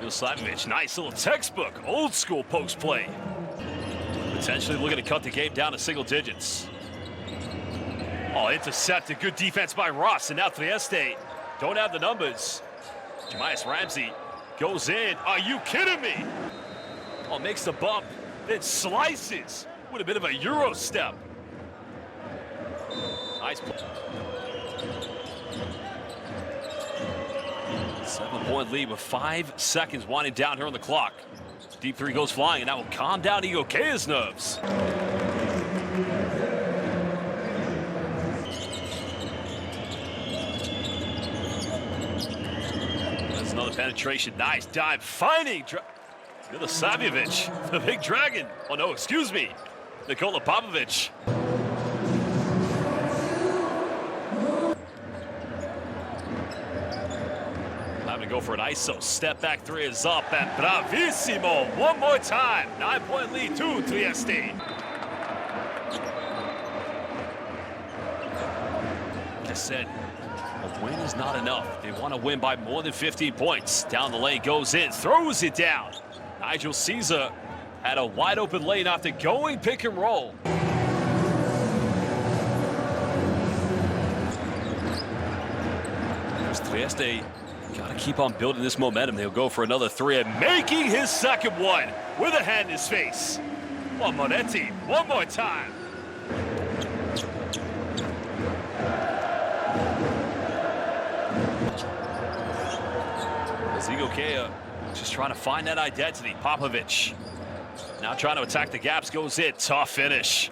𝗪𝗘𝗟𝗖𝗢𝗓, nice little textbook, old school post play. Potentially looking to cut the game down to single digits. Oh, intercepted, good defense by Ross, and now Trieste don't have the numbers. Ramsey goes in, are you kidding me? Oh, makes the bump, then slices with a bit of a Euro step. Nice play. 7-point lead with 5 seconds winding down here on the clock. Deep three goes flying, and that will calm down Igokea's nerves. There's another penetration, nice dive, finding 𝗪𝗘𝗟𝗪𝗓, the big dragon. Oh no, excuse me, Nikola Popovic. Having to go for an ISO. Step back three is up, and bravissimo. One more time. 9-point lead to Trieste. Like I said, a win is not enough. They want to win by more than 15 points. Down the lane, goes in, throws it down. 𝗪𝗘𝗟𝗖𝗢𝗓 had a wide open lane after going pick and roll. There's Trieste. Got to keep on building this momentum. They'll go for another three and making his second one with a hand in his face. Well, Moretti, one more time. As Igokea just trying to find that identity. Popovic now trying to attack the gaps, goes in, tough finish.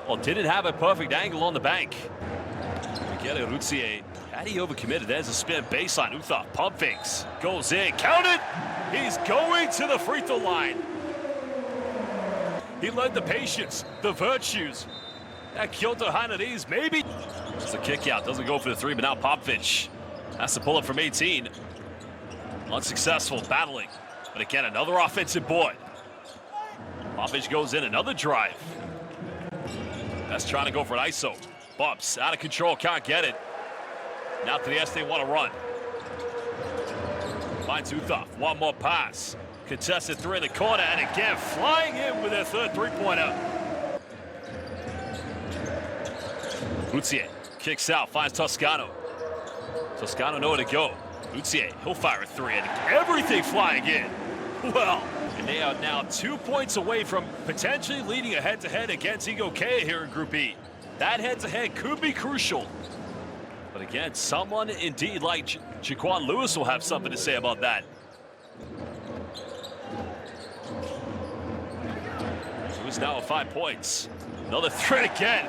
Well, didn't have a perfect angle on the bank. 𝗪𝗘𝗟𝗪𝗓. Had he overcommitted? There's a spin baseline. 𝗪𝗓 pump fakes. Goes in. Count it! He's going to the free throw line. He led the patience, the virtues. That Kyoto Hanarese, maybe. It's a kick out. Doesn't go for the three, but now Popovic has to pull up from 18. Unsuccessful, battling. But again, another offensive board. Popovic goes in, another drive. That's trying to go for an ISO. Bumps, out of control, can't get it. Now Trieste want to run. Finds 𝗪𝗓, one more pass. Contested three in the corner, and again flying in with their third three-pointer. 𝗪𝗘𝗟𝗪𝗓 kicks out, finds Toscano. Toscano nowhere to go. 𝗪𝗘𝗟𝗪𝗓, he'll fire a three, and everything flying in. Well, and they are now 2 points away from potentially leading a head-to-head against Igokea here in Group E. That head-to-head could be crucial. But again, someone indeed like Jaquan Lewis will have something to say about that. Lewis now at 5 points. Another threat again.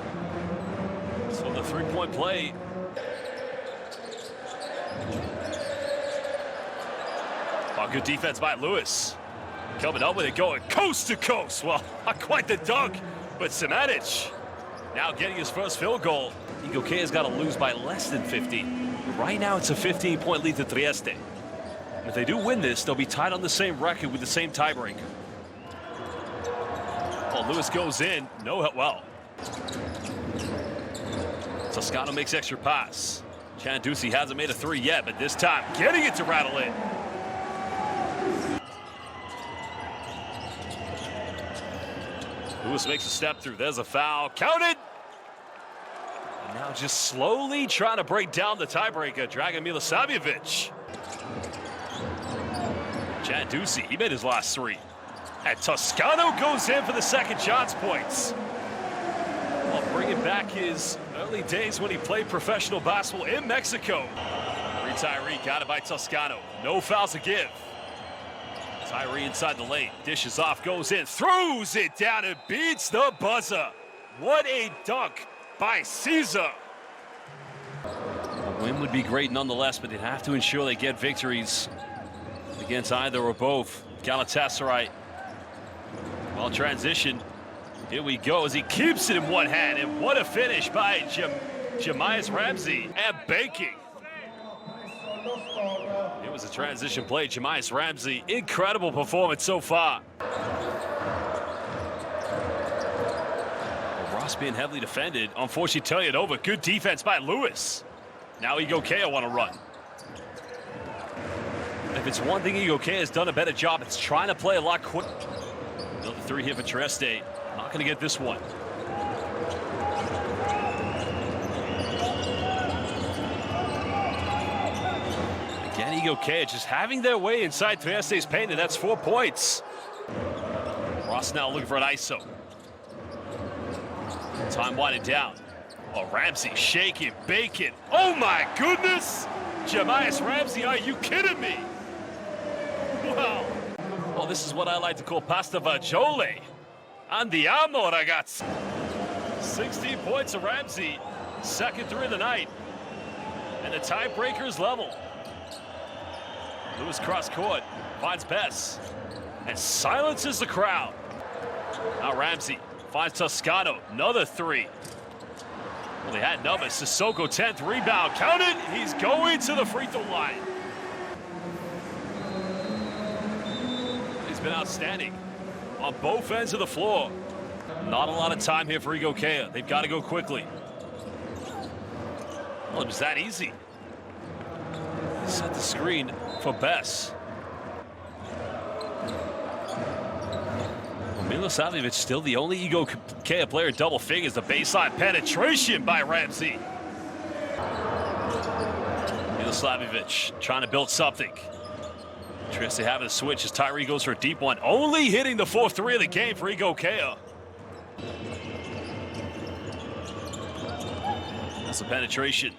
So the three-point play. Oh, good defense by Lewis. Coming up with it, going coast to coast. Well, not quite the dunk, but 𝗪𝗘𝗧 now getting his first field goal. Igokea's got to lose by less than 50. Right now, it's a 15-point lead to Trieste. And if they do win this, they'll be tied on the same record with the same tiebreaker. Oh, Lewis goes in. No, well. Toscano makes extra pass. 𝗪𝗪𝗟𝗖𝗢𝗠𝗘 hasn't made a three yet, but this time getting it to rattle in. Lewis makes a step through. There's a foul. Counted. And now just slowly trying to break down the tiebreaker. Dragan Milosavic. 𝗪𝗪𝗟𝗖𝗢𝗠𝗘, he made his last three. And Toscano goes in for the second chance points. Well, bringing back his early days when he played professional basketball in Mexico. Tyree got it by Toscano. No fouls to give. Tyree inside the lane, dishes off, goes in, throws it down and beats the buzzer. What a dunk by 𝗪𝗟𝗍𝒻. A win would be great nonetheless, but they'd have to ensure they get victories against either or both. Pallacanestro. Well, transition. Here we go as he keeps it in one hand, and what a finish by 𝗪𝗪𝗟𝗪𝗍𝒻 and banking. It was a transition play. 𝗪𝗪𝗟𝗪𝗍𝒻, incredible performance so far. Well, Ross being heavily defended, unfortunately turning it over. Good defense by Lewis. Now Igokea want to run. If it's one thing Igokea has done a better job, it's trying to play a lot quick. Another three here for Trieste. Not going to get this one. Again, Igokea just having their way inside Trieste's paint, and that's 4 points. Ross now looking for an ISO. Time winding down. Oh, Ramsey shaking, baking. Oh my goodness! 𝗪𝗪𝗟𝗪𝗍𝒻, are you kidding me? Wow. Well, this is what I like to call pasta fagioli. Andiamo, ragazzi. 16 points of Ramsey. Second three of the night. And the tiebreaker's level. Lewis cross court, finds Bess, and silences the crowd. Now Ramsey finds Toscano, another three. Well, they had numbers. Sissoko, 10th rebound, counted. He's going to the free throw line. He's been outstanding. on both ends of the floor. Not a lot of time here for Igokea. They've got to go quickly. Well, it was that easy. Set the screen for Bess. 𝗪𝗘𝗖𝗢𝗪𝗘 still the only Igokea player double figures. The baseline penetration by Ramsey. 𝗪𝗘𝗖𝗪𝗘 trying to build something. Trieste having a switch as 𝗪𝗘 goes for a deep one. Only hitting the 4-3 of the game for Igokea. That's the penetration.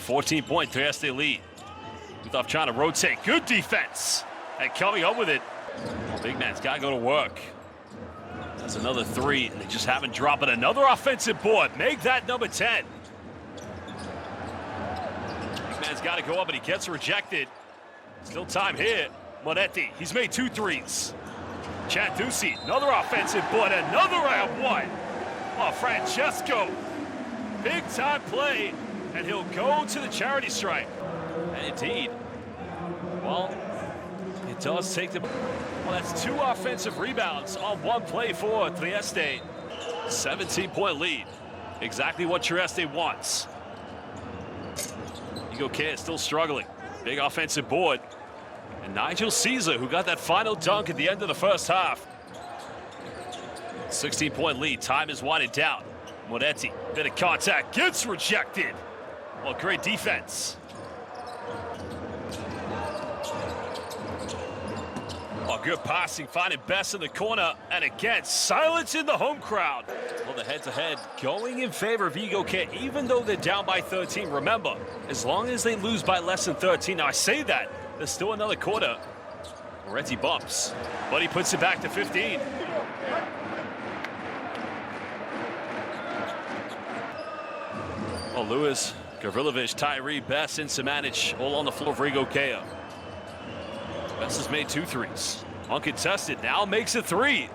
14-point Trieste lead. 𝗪𝗘𝗖𝗪𝗘 trying to rotate. Good defense. And coming up with it. Well, big man's got to go to work. That's another three. And they just haven't dropped it. Another offensive board. Make that number 10. Big man's got to go up, and he gets rejected. Still time here. 𝗪𝗘𝗖𝗪𝗘, he's made 2 threes. Chandusi, another offensive board. Another round one. Oh, Francesco. Big time play. And he'll go to the charity stripe. And indeed, well, it does take the... Well, that's 2 offensive rebounds on 1 play for Trieste. 17-point lead. Exactly what Trieste wants. Igokea is still struggling. Big offensive board. And 𝗪𝗘𝗟𝗖𝗍𝗪, who got that final dunk at the end of the first half. 16-point lead. Time is winding down. 𝗪𝗘𝗖𝗪𝗘, bit of contact, gets rejected. Well, great defense. Oh, good passing, finding Bess in the corner. And again, silence in the home crowd. Well, the head-to-head going in favor of Igokea, even though they're down by 13. Remember, as long as they lose by less than 13, now I say that, there's still another quarter. 𝗪𝗘𝗖𝗪𝗘 bumps, but he puts it back to 15. Well, Lewis, Gavrilovic, 𝗪𝗘, Bess, and Samanic all on the floor for Igokea. Bess has made 2 threes. Uncontested, now makes a 3.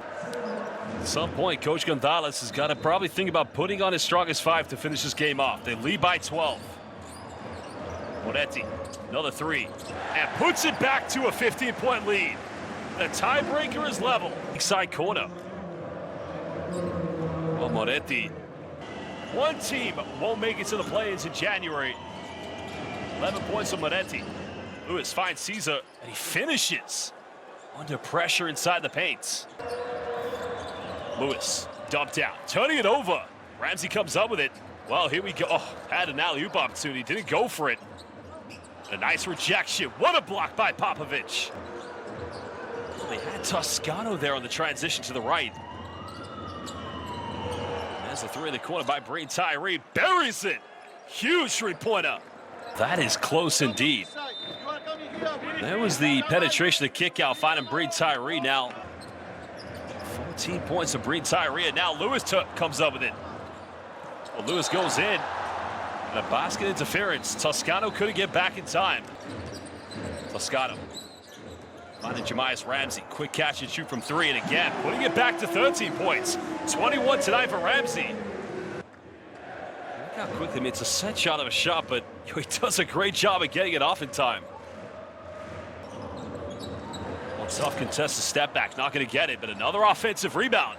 At some point, Coach Gonzalez has got to probably think about putting on his strongest 5 to finish this game off. They lead by 12. 𝗪𝗘𝗖𝗪𝗘, another 3. And puts it back to a 15-point lead. The tiebreaker is level. Side corner. Well, 𝗪𝗘𝗖𝗪𝗘. One team won't make it to the play-ins in January. 11 points from 𝗪𝗘𝗖𝗪𝗘. Lewis finds Caesar, and he finishes under pressure inside the paint. Lewis dumped out, turning it over. Ramsey comes up with it. Well, here we go. Oh, had an alley-oop opportunity, didn't go for it. A nice rejection. What a block by Popovich. Well, they had Toscano there on the transition to the right. There's a 3 in the corner by 𝗪𝗘𝗪𝗘. Buries it. Huge three-pointer. That is close indeed. There was the penetration, the kick out, finding 𝗪𝗘𝗪𝗘 now. 14 points of 𝗪𝗘𝗪𝗘, and now Lewis comes up with it. Well, Lewis goes in. And a basket interference. Toscano couldn't get back in time. Toscano finding Jahmias Ramsey. Quick catch and shoot from 3, and again, putting it back to 13 points. 21 tonight for Ramsey. Look how quickly, I mean, it's a set shot of a shot, but he does a great job of getting it off in time. Well, tough contested step back, not going to get it, but another offensive rebound.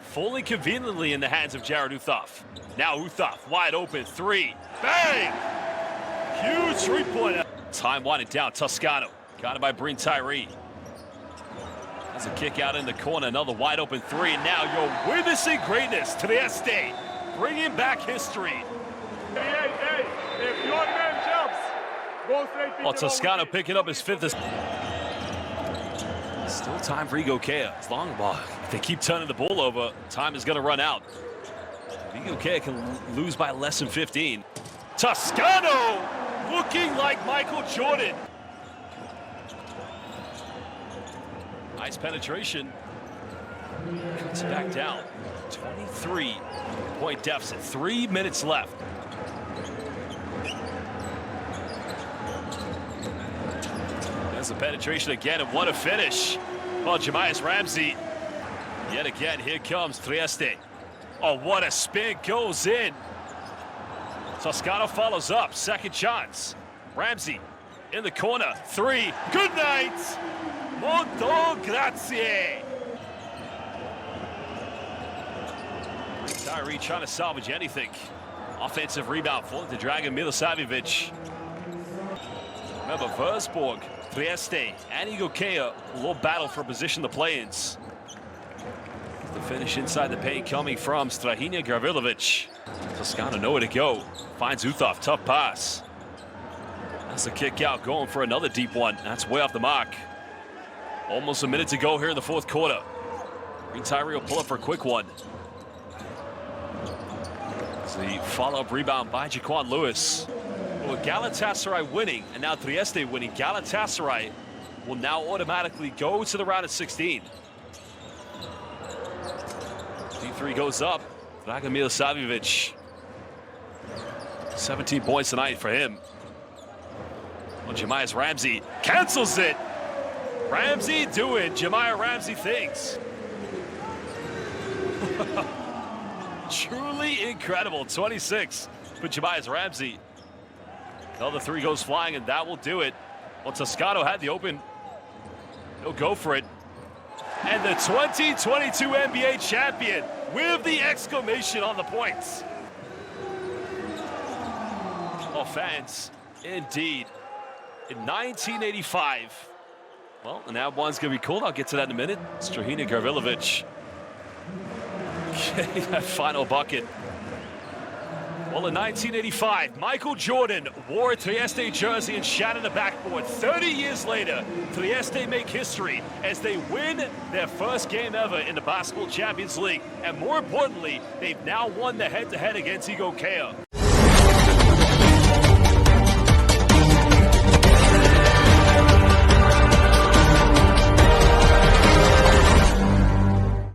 Fully conveniently in the hands of Jared 𝗪𝗪𝗪. Now 𝗪𝗪𝗪𝗪, wide open 3. Bang! Huge three-pointer. Time winding down. Toscano got it by 𝗪𝗪𝗪𝗍. That's a kick out in the corner. Another wide open 3. And now you're witnessing greatness. Trieste bringing back history. Hey, if your man jumps, go straight to Well, Toscano picking up his 5th. Still time for Igokea. As long as if they keep turning the ball over, time is going to run out. Igokea can lose by less than 15. Toscano looking like Michael Jordan. Nice penetration. Cuts it back down. 23-point deficit. 3 minutes left. There's the penetration again, and what a finish. Oh, Jahmias Ramsey. Yet again, here comes Trieste. Oh, what a spin, goes in. Toscano follows up, second chance. Ramsey in the corner, 3. Good night. Molto grazie. Kyrie trying to salvage anything. Offensive rebound falling to Dragan 𝗪𝗘𝗖𝗢𝗠𝗘. Remember, Wolfsburg, Trieste, and Igokea will battle for position to play-ins. The finish inside the paint coming from Strahinja Gavrilovic. Toscano nowhere to go. Finds Uthov, tough pass. That's a kick out, going for another deep one. That's way off the mark. Almost a minute to go here in the fourth quarter. Green Tyree will pull up for a quick one. It's the follow-up rebound by Jaquan Lewis. With Galatasaray winning, and now Trieste winning, Galatasaray will now automatically go to the round of 16. D3 goes up. Dragan 𝗪𝗘𝗖𝗢𝗠𝗘. 17 points tonight for him. Well, Jahmiah Ramsey cancels it. Ramsey doing Jahmiah Ramsey things. Truly incredible. 26 for Jahmiah Ramsey. Another three goes flying, and that will do it. Well, Toscano had the open. He'll go for it. And the 2022 NBA champion with the exclamation on the points. Oh, fans, indeed. In 1985. Well, and that one's going to be cool. I'll get to that in a minute. Strahinja Gavrilovic getting that final bucket. Well, in 1985, Michael Jordan wore a Trieste jersey and shattered the backboard. 30 years later, Trieste make history as they win their first game ever in the Basketball Champions League. And more importantly, they've now won the head-to-head against Igokea.